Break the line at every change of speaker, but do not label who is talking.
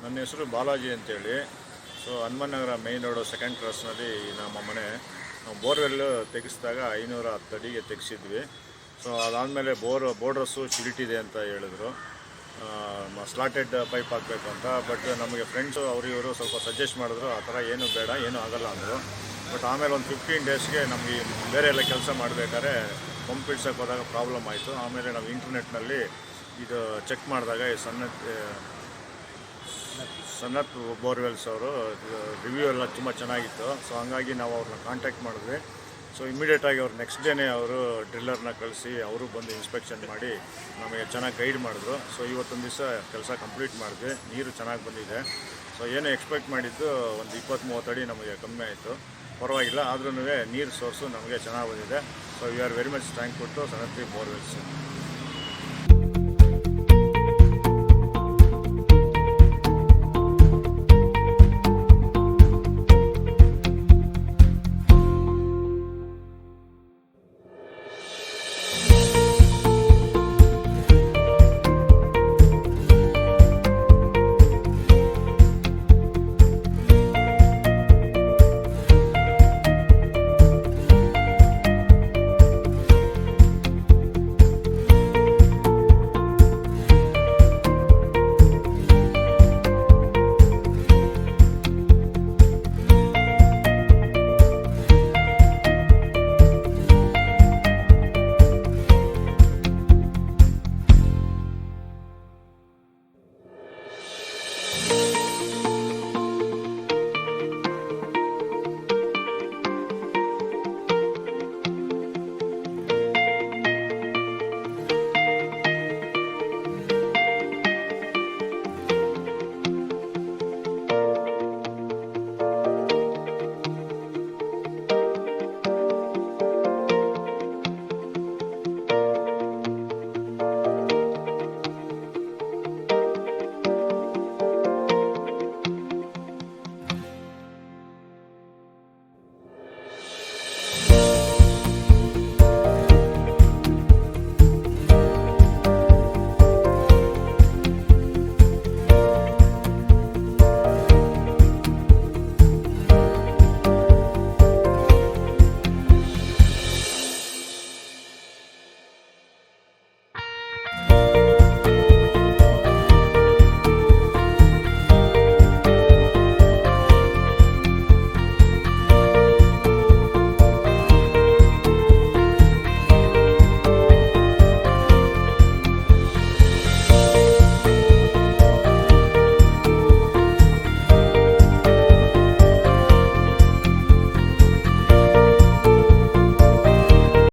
ನನ್ನ ಹೆಸರು ಬಾಲಾಜಿ ಅಂತೇಳಿ. ಸೊ ಹನುಮನಗರ ಮೇನ್ ರೋಡು ಸೆಕೆಂಡ್ ಕ್ರಾಸ್ನಲ್ಲಿ ನಮ್ಮ ಮನೆ. ನಾವು ಬೋರ್ವೆಲ್ ತೆಗೆಸಿದಾಗ 510 ಅಡಿಗೆ ತೆಗೆಸಿದ್ವಿ. ಸೊ ಅದಾದಮೇಲೆ ಬೋರ್ಡ್ರಸ್ಸು ಶಿಲ್ಟಿದೆ ಅಂತ ಹೇಳಿದ್ರು, ಸ್ಲಾಟೆಡ್ ಪೈಪ್ ಹಾಕಬೇಕು ಅಂತ. ಬಟ್ ನಮಗೆ ಫ್ರೆಂಡ್ಸು ಇವರು ಸ್ವಲ್ಪ ಸಜೆಸ್ಟ್ ಮಾಡಿದ್ರು, ಆ ಥರ ಏನೂ ಬೇಡ, ಏನೂ ಆಗೋಲ್ಲ ಅಂದರು. ಬಟ್ ಆಮೇಲೆ ಒಂದು 15 ಡೇಸ್ಗೆ ನಮಗೆ ಬೇರೆ ಎಲ್ಲ ಕೆಲಸ ಮಾಡಬೇಕಾದ್ರೆ ಪಂಪ್ ಇಡ್ಸೋಕೆ ಹೋದಾಗ ಪ್ರಾಬ್ಲಮ್ ಆಯಿತು. ಆಮೇಲೆ ನಾವು ಇಂಟರ್ನೆಟ್ನಲ್ಲಿ ಇದು ಚೆಕ್ ಮಾಡಿದಾಗ ಸನ್ನತ್ ಬೋರ್ವೆಲ್ಸ್ ಅವರು ರಿವ್ಯೂ ಎಲ್ಲ ತುಂಬ ಚೆನ್ನಾಗಿತ್ತು. ಸೊ ಹಂಗಾಗಿ ನಾವು ಅವ್ರನ್ನ ಕಾಂಟ್ಯಾಕ್ಟ್ ಮಾಡಿದ್ವಿ. ಸೊ ಇಮಿಡಿಯೇಟಾಗಿ ಅವ್ರು ನೆಕ್ಸ್ಟ್ ಡೇನೇ ಅವರು ಡ್ರಿಲ್ಲರ್ನ ಕಳಿಸಿ ಅವರು ಬಂದು ಇನ್ಸ್ಪೆಕ್ಷನ್ ಮಾಡಿ ನಮಗೆ ಚೆನ್ನಾಗಿ ಗೈಡ್ ಮಾಡಿದ್ರು. ಸೊ ಇವತ್ತೊಂದು ದಿವಸ ಕೆಲಸ ಕಂಪ್ಲೀಟ್ ಮಾಡಿದ್ವಿ. ನೀರು ಚೆನ್ನಾಗಿ ಬಂದಿದೆ. ಸೊ ಏನು ಎಕ್ಸ್ಪೆಕ್ಟ್ ಮಾಡಿದ್ದು ಒಂದು 20-30 ಅಡಿ ನಮಗೆ ಕಮ್ಮಿ ಆಯಿತು, ಪರವಾಗಿಲ್ಲ. ಆದ್ರೂ ನೀರು ಸೋರ್ಸು ನಮಗೆ ಚೆನ್ನಾಗಿ ಬಂದಿದೆ. So we are very much thankful to Sannath borewells.